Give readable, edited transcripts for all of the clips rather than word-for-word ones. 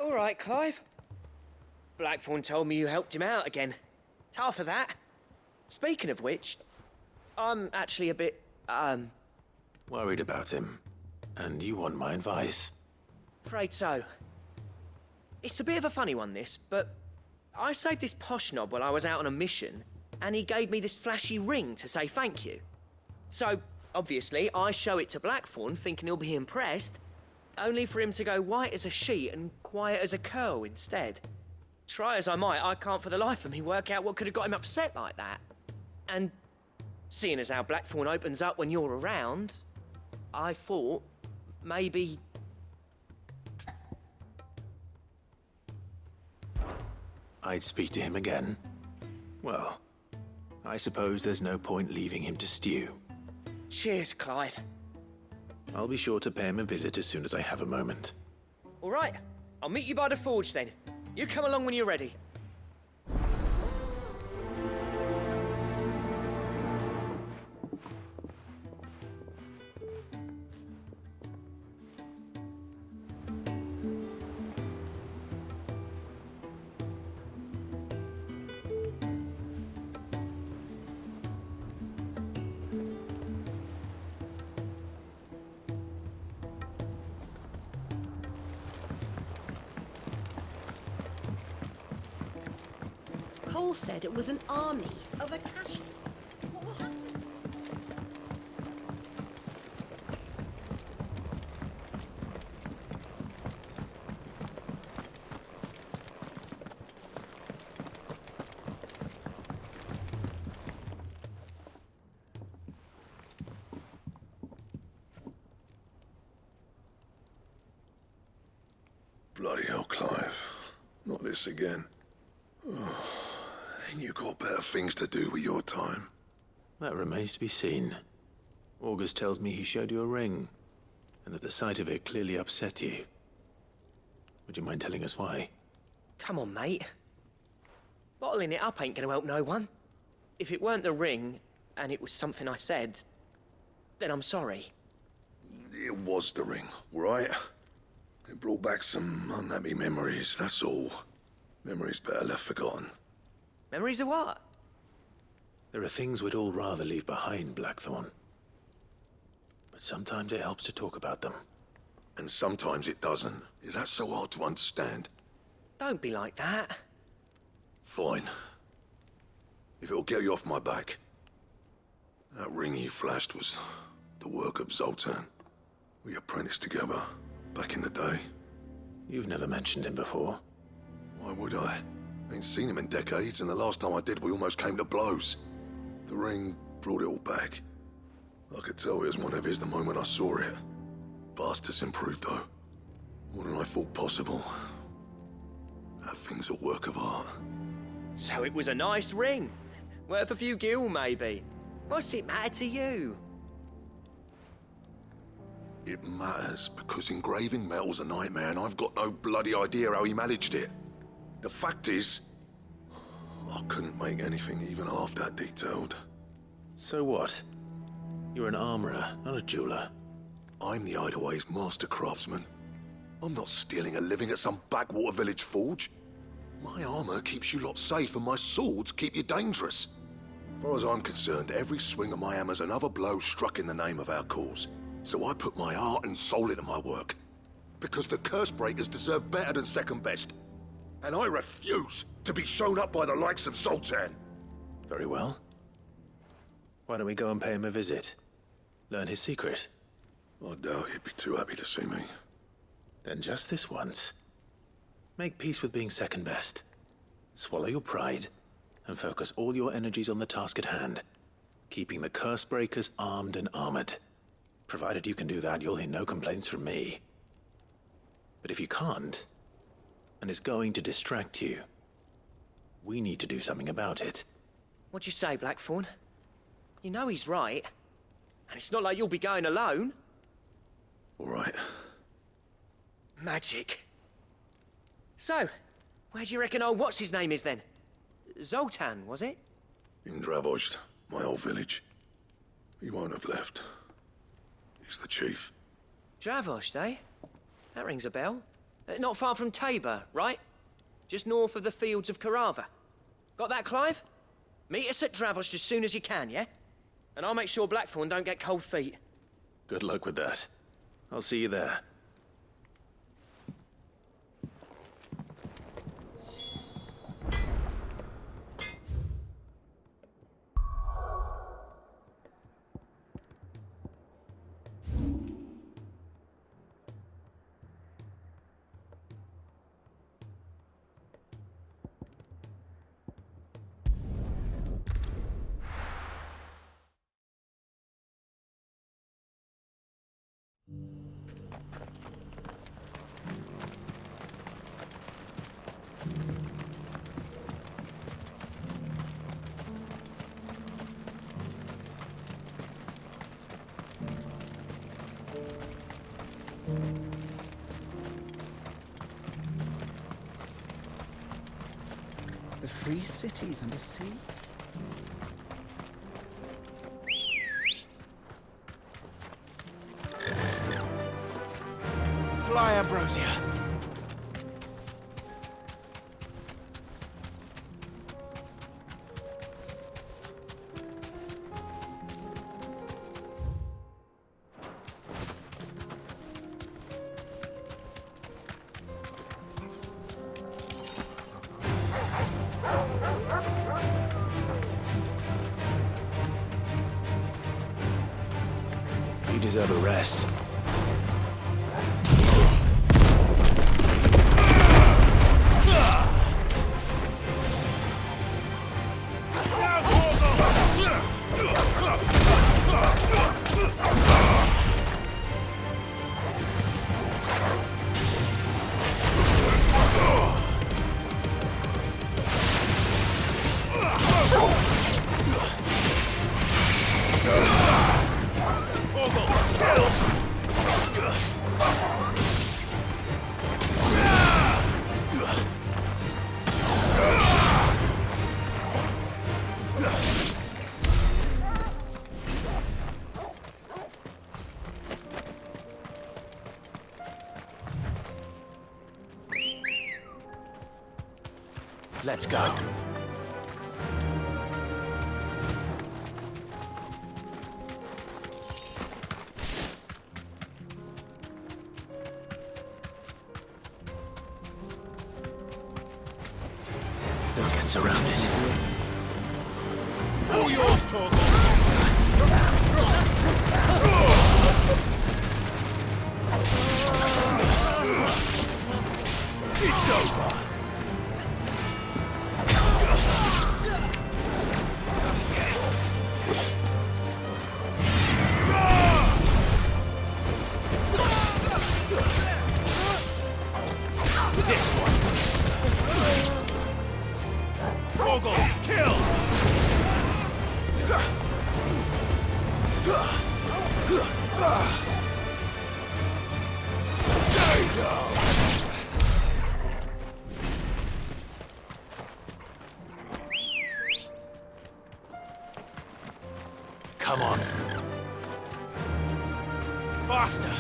All right, Clive. Blackthorne told me you helped him out again. Tough for that. Speaking of which, I'm actually a bit, Worried about him. And you want my advice? afraid so. It's a bit of a funny one, this, but I saved this posh knob while I was out on a mission, and he gave me this flashy ring to say thank you. So, obviously, I show it to Blackthorne, thinking he'll be impressed, only for him to go white as a sheet and quiet as a curl instead. Try as I might, I can't for the life of me work out what could have got him upset like that. And seeing as how Blackthorne opens up when you're around, I thought maybe... I'd speak to him again. Well, I suppose there's no point leaving him to stew. Cheers, Clive. I'll be sure to pay him a visit as soon as I have a moment. All right, I'll meet you by the forge then. You come along when you're ready. Cole said it was an army of Akashi. What will happen? Bloody hell, Clive. Not this again. Ain't you got better things to do with your time? That remains to be seen. August tells me he showed you a ring, and that the sight of it clearly upset you. Would you mind telling us why? Come on, mate. Bottling it up ain't gonna help no one. If it weren't the ring, and it was something I said, then I'm sorry. It was the ring, right? It brought back some unhappy memories, that's all. Memories better left forgotten. Memories of what? There are things we'd all rather leave behind, Blackthorne. But sometimes it helps to talk about them. And sometimes it doesn't. Is that so hard to understand? Don't be like that. Fine. If it'll get you off my back. That ring you flashed was the work of Zoltan. We apprenticed together, back in the day. You've never mentioned him before. Why would I? Ain't seen him in decades, and the last time I did, we almost came to blows. The ring brought it all back. I could tell it was one of his the moment I saw it. Bastard's improved, though. More than I thought possible. That thing's a work of art. So it was a nice ring. Worth a few gil, maybe. What's it matter to you? It matters because engraving metal's a nightmare, and I've got no bloody idea how he managed it. The fact is, I couldn't make anything even half that detailed. So what? You're an armorer, not a jeweler. I'm the Idaway's master craftsman. I'm not stealing a living at some backwater village forge. My armor keeps you lot safe, and my swords keep you dangerous. As far as I'm concerned, every swing of my hammer's another blow struck in the name of our cause. So I put my heart and soul into my work. Because the curse breakers deserve better than second best. And I refuse to be shown up by the likes of Zoltan. Very well. Why don't we go and pay him a visit? Learn his secret. I doubt he'd be too happy to see me. Then just this once. Make peace with being second best. Swallow your pride, and focus all your energies on the task at hand. Keeping the curse breakers armed and armored. Provided you can do that, you'll hear no complaints from me. But if you can't, and it's going to distract you, we need to do something about it. What'd you say, Blackthorne? You know he's right. And it's not like you'll be going alone. All right. Magic. So, where do you reckon old what's-his-name is then? Zoltan, was it? In Dravozd, my old village. He won't have left. He's the chief. Dravozd, eh? That rings a bell. Not far from Tabor, right? Just north of the fields of Carava. Got that, Clive? Meet us at Dravos as soon as you can, yeah? And I'll make sure Blackthorne don't get cold feet. Good luck with that. I'll see you there. The free cities under sea? Fly, Ambrosia! You deserve a rest. Let's go. Let's get surrounded. All yours, Torgal! It's over. This one! Torgal, kill! Stay down! Come on. Faster!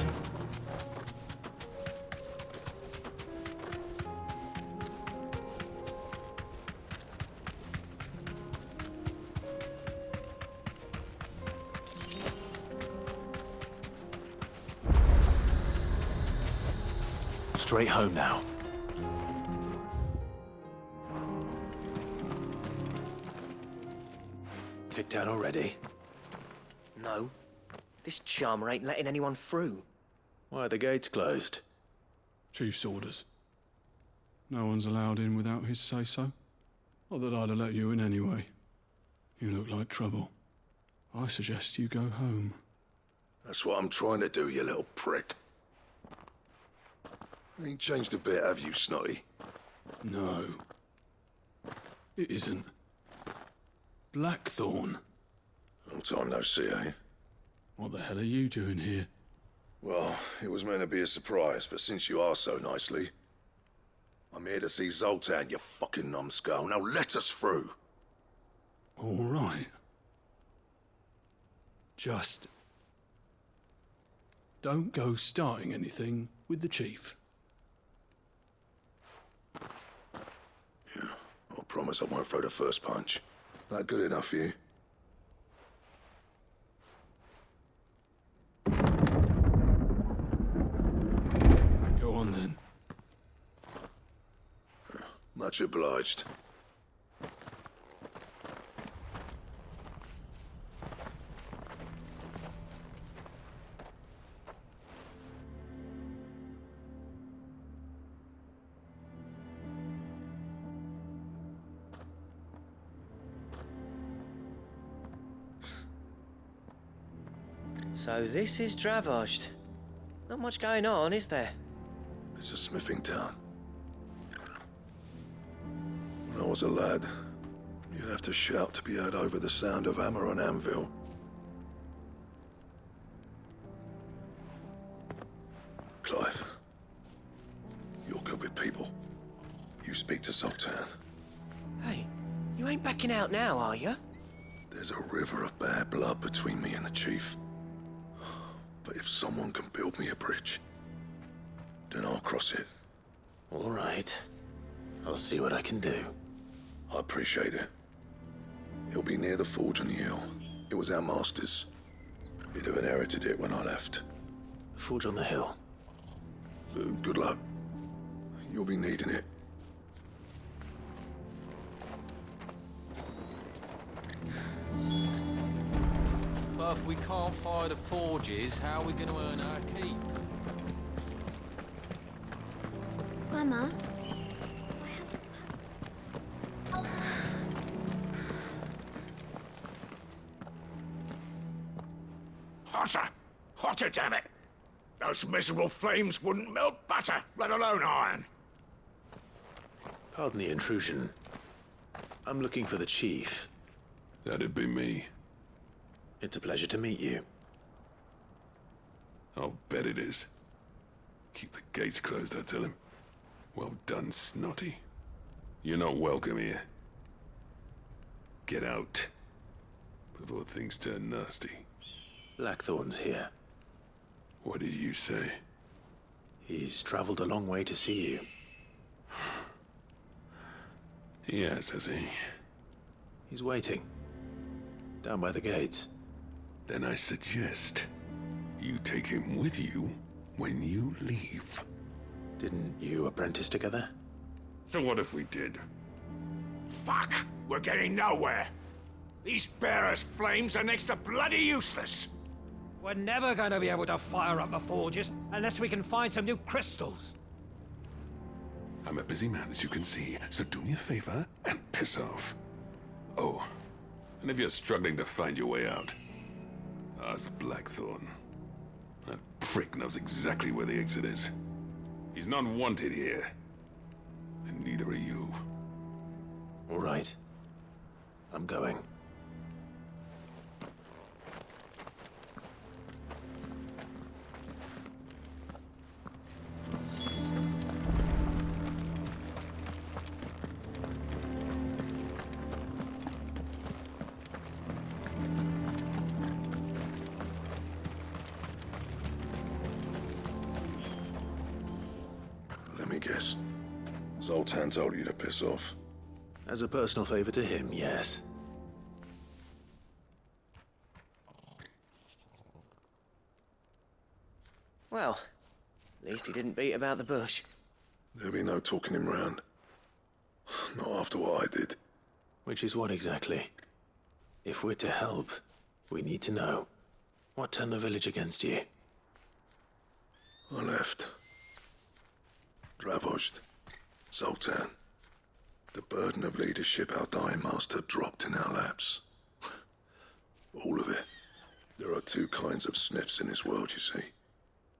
Straight home now. Kicked out already? No. This charmer ain't letting anyone through. Why are the gates closed? Chief's orders. No one's allowed in without his say-so. Not that I'd have let you in anyway. You look like trouble. I suggest you go home. That's what I'm trying to do, you little prick. Ain't changed a bit, have you, Snotty? No. It isn't. Blackthorne. Long time no see, eh? What the hell are you doing here? Well, it was meant to be a surprise, but since you asked so nicely, I'm here to see Zoltan, you fucking numbskull. Now let us through. All right. Just don't go starting anything with the chief. promise I won't throw the first punch. That good enough for you? Go on then. Much obliged. So this is Dravozd. Not much going on, is there? It's a smithing town. When I was a lad, you'd have to shout to be heard over the sound of hammer on anvil. Clive, you're good with people. You speak to Sultan. Hey, you ain't backing out now, are you? There's a river of bad blood between me and the chief. But if someone can build me a bridge, then I'll cross it. All right. I'll see what I can do. I appreciate it. He'll be near the forge on the hill. It was our master's. He'd have inherited it when I left. The forge on the hill. Good luck. You'll be needing it. But if we can't fire the forges, how are we going to earn our keep? Mama, Hotter! Hotter, damn it! Those miserable flames wouldn't melt butter, let alone iron. Pardon the intrusion. I'm looking for the chief. That'd be me. It's a pleasure to meet you. I'll bet it is. Keep the gates closed, I tell him. Well done, Snotty. You're not welcome here. Get out. Before things turn nasty. Blackthorne's here. What did you say? He's traveled a long way to see you. Yes, has he? He's waiting. Down by the gates. Then I suggest you take him with you when you leave. Didn't you apprentice together? So what if we did? Fuck! We're getting nowhere. These bearers' flames are next to bloody useless. We're never going to be able to fire up the forges unless we can find some new crystals. I'm a busy man, as you can see, so do me a favor and piss off. Oh, and if you're struggling to find your way out, ask Blackthorne. That prick knows exactly where the exit is. He's not wanted here. And neither are you. All right. I'm going. Let me guess. Zoltan told you to piss off. As a personal favor to him, yes. Well, at least he didn't beat about the bush. There'll be no talking him round. Not after what I did. Which is what exactly? If we're to help, we need to know. What turned the village against you? I left. Dravozd. Zoltan. The burden of leadership our dying master dropped in our laps. All of it. There are two kinds of smiths in this world, you see.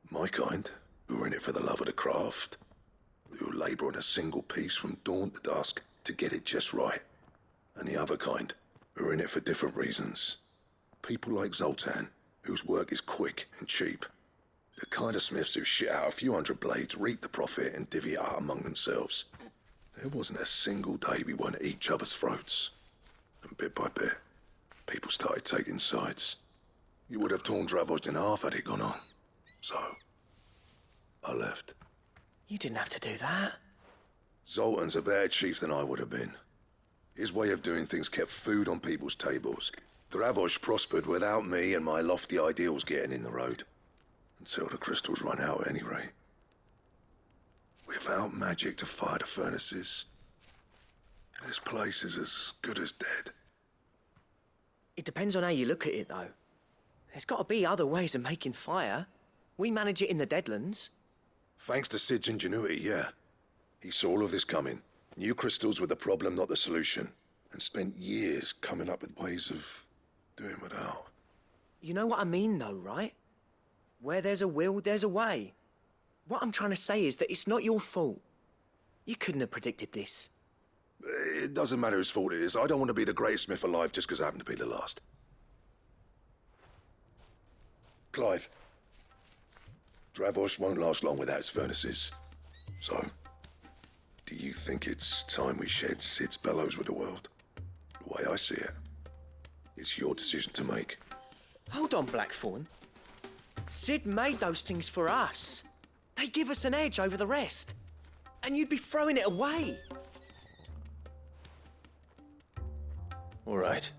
My kind, who are in it for the love of the craft, who labour on a single piece from dawn to dusk to get it just right. And the other kind, who are in it for different reasons. People like Zoltan, whose work is quick and cheap. The kind of smiths who shit out a few hundred blades, reap the profit, and divvy it out among themselves. There wasn't a single day we weren't at each other's throats. And bit by bit, people started taking sides. You would have torn Dravozd in half had it gone on. So, I left. You didn't have to do that. Zoltan's a better chief than I would have been. His way of doing things kept food on people's tables. Dravosh prospered without me and my lofty ideals getting in the road. Until the crystals run out at any rate. Without magic to fire the furnaces, this place is as good as dead. It depends on how you look at it, though. There's got to be other ways of making fire. We manage it in the Deadlands. Thanks to Sid's ingenuity, yeah. He saw all of this coming. Knew crystals were the problem, not the solution. And spent years coming up with ways of doing without. You know what I mean, though, right? Where there's a will, there's a way. What I'm trying to say is that it's not your fault. You couldn't have predicted this. It doesn't matter whose fault it is. I don't want to be the greatest smith alive just because I happen to be the last. Clive. Dravosh won't last long without its furnaces. So, do you think it's time we shed Sid's bellows with the world? The way I see it, it's your decision to make. Hold on, Blackthorne. Sid made those things for us. They give us an edge over the rest. And you'd be throwing it away. All right.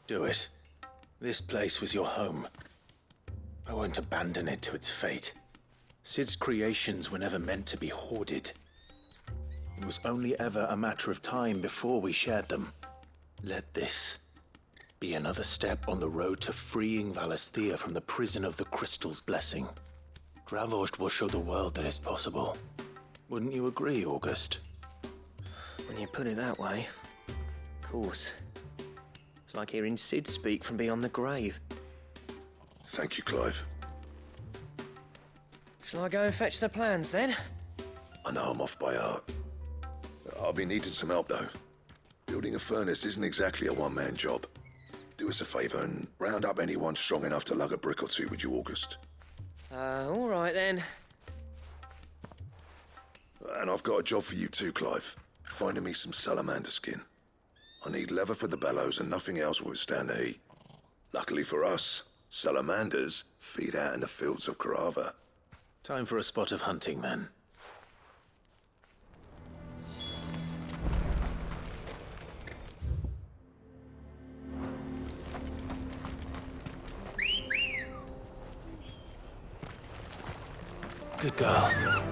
Do it. This place was your home. I won't abandon it to its fate. Sid's creations were never meant to be hoarded. It was only ever a matter of time before we shared them. Let this be another step on the road to freeing Valisthea from the prison of the Crystal's blessing. Dravosh will show the world that it's possible. Wouldn't you agree, August? When you put it that way, of course. It's like hearing Sid speak from beyond the grave. Thank you, Clive. Shall I go and fetch the plans, then? I know I'm off by heart. I'll be needing some help, though. Building a furnace isn't exactly a one-man job. Do us a favour and round up anyone strong enough to lug a brick or two, would you, August? All right, then. And I've got a job for you too, Clive. Finding me some salamander skin. I need leather for the bellows and nothing else will withstand the heat. Luckily for us, salamanders feed out in the fields of Carava. Time for a spot of hunting, then. Good girl.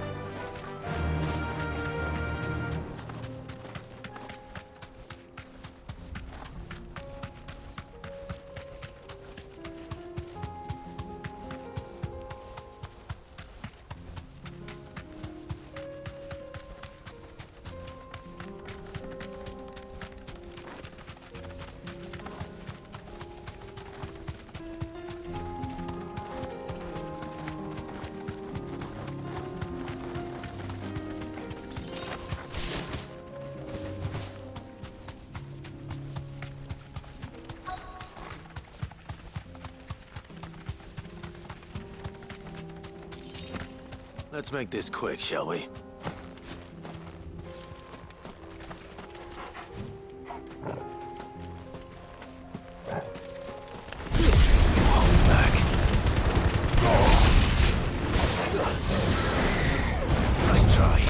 Let's make this quick, shall we? Back. Nice try.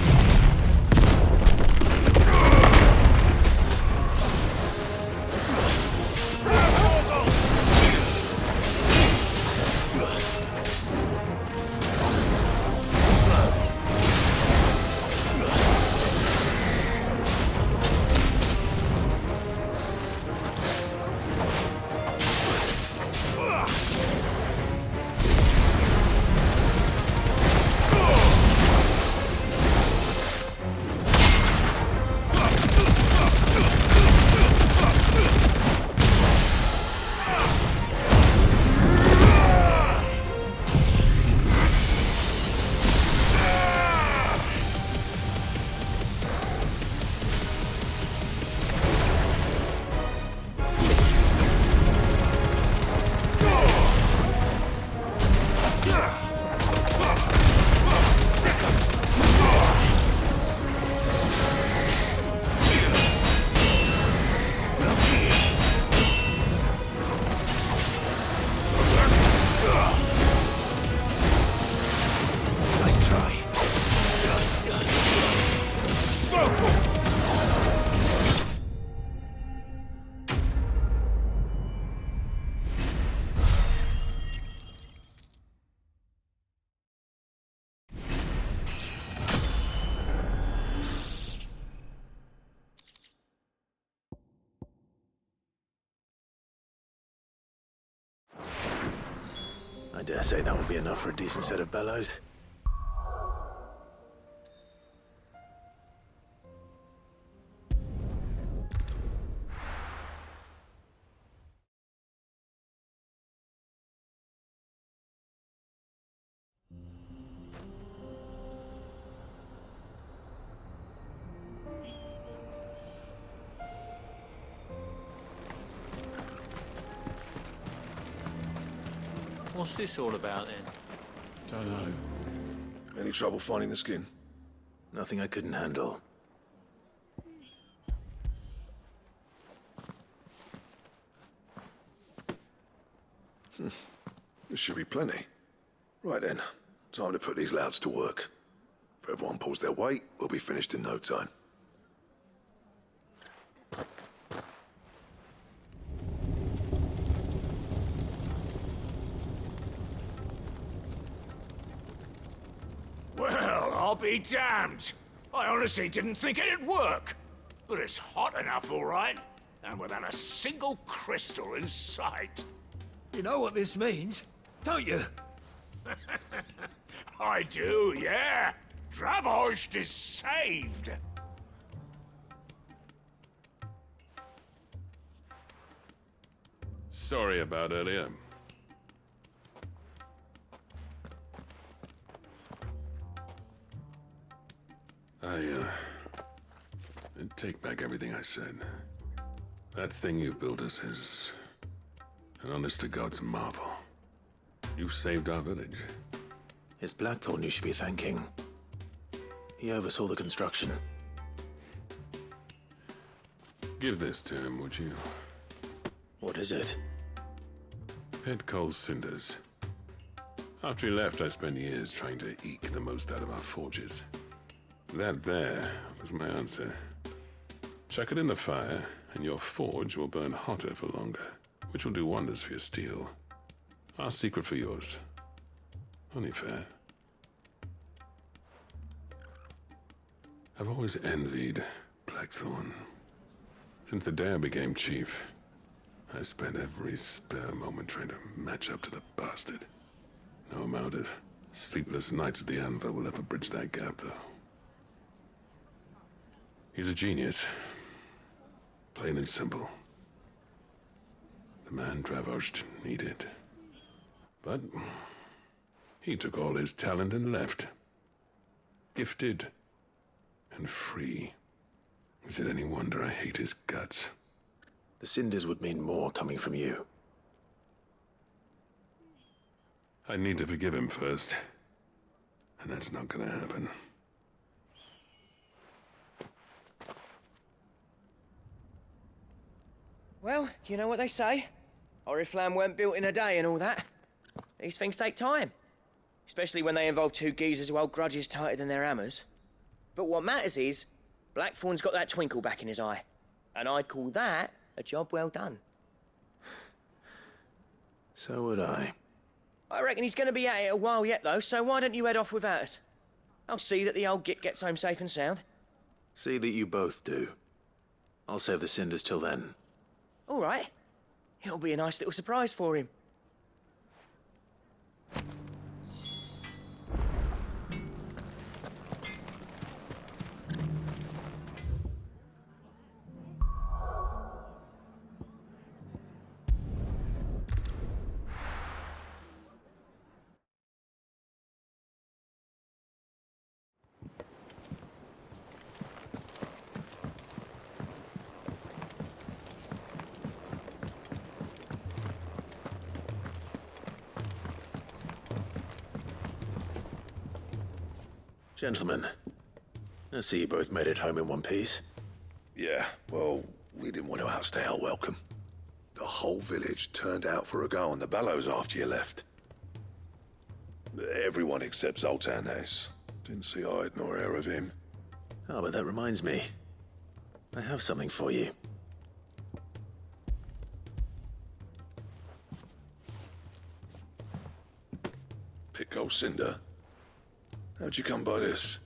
dare say that would be enough for a decent set of bellows. What's this all about then? Don't know. Any trouble finding the skin? Nothing I couldn't handle. This should be plenty. Right then, time to put these louds to work. If everyone pulls their weight, we'll be finished in no time. Well, I'll be damned. I honestly didn't think it'd work. But it's hot enough, all right. And without a single crystal in sight. You know what this means, don't you? I do, yeah. Dravost is saved. Sorry about earlier. I take back everything I said. That thing you built us is an honest-to-God's marvel. You saved our village. It's Blackthorne you should be thanking. He oversaw the construction. Give this to him, would you? What is it? Pit coal cinders. After he left, I spent years trying to eke the most out of our forges. That there was my answer. Chuck it in the fire, and your forge will burn hotter for longer, which will do wonders for your steel. Our secret for yours. Only fair. I've always envied Blackthorne. Since the day I became chief, I spent every spare moment trying to match up to the bastard. No amount of sleepless nights at the anvil will ever bridge that gap, though. He's a genius. Plain and simple. The man Dravost needed. But he took all his talent and left. Gifted and free. Is it any wonder I hate his guts? The cinders would mean more coming from you. I need to forgive him first. And that's not gonna happen. Well, you know what they say. Oriflamme weren't built in a day and all that. These things take time. Especially when they involve two geezers who hold grudges tighter than their hammers. But what matters is, Blackthorne's got that twinkle back in his eye. And I'd call that a job well done. So would I. I reckon he's going to be at it a while yet, though, so why don't you head off without us? I'll see that the old git gets home safe and sound. See that you both do. I'll save the cinders till then. All right. It'll be a nice little surprise for him. Gentlemen, I see you both made it home in one piece. Yeah, well, we didn't want to outstay our welcome. The whole village turned out for a go on the bellows after you left. Everyone except Zoltan has. Didn't see hide nor hair of him. Oh, but that reminds me. I have something for you. Pit gold cinder? How'd you come by this?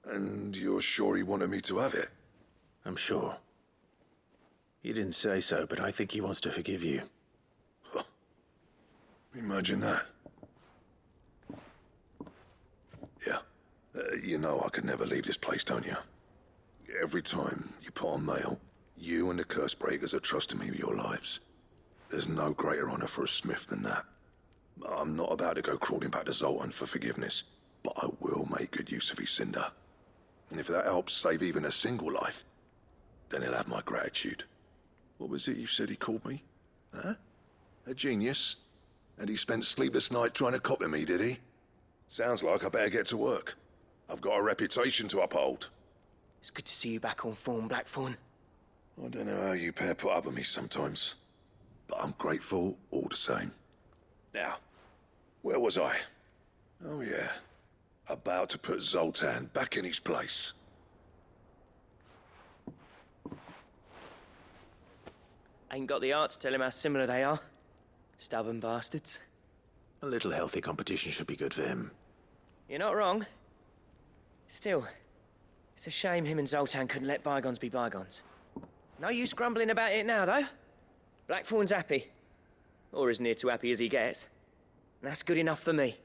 And you're sure he wanted me to have it? I'm sure. He didn't say so, but I think he wants to forgive you. Imagine that. Yeah. You know I could never leave this place, don't you? Every time you put on mail, you and the curse breakers are trusting me with your lives. There's no greater honor for a smith than that. I'm not about to go crawling back to Zoltan for forgiveness, but I will make good use of his cinder. And if that helps save even a single life, then he'll have my gratitude. What was it you said he called me? Huh? A genius? And he spent sleepless night trying to copy me, did he? Sounds like I better get to work. I've got a reputation to uphold. It's good to see you back on form, Blackthorne. I don't know how you pair put up with me sometimes, but I'm grateful all the same. Now, where was I? Oh yeah, about to put Zoltan back in his place. Ain't got the art to tell him how similar they are. Stubborn bastards. A little healthy competition should be good for him. You're not wrong. Still, it's a shame him and Zoltan couldn't let bygones be bygones. No use grumbling about it now, though. Blackthorne's happy. Or as near to happy as he gets. And that's good enough for me.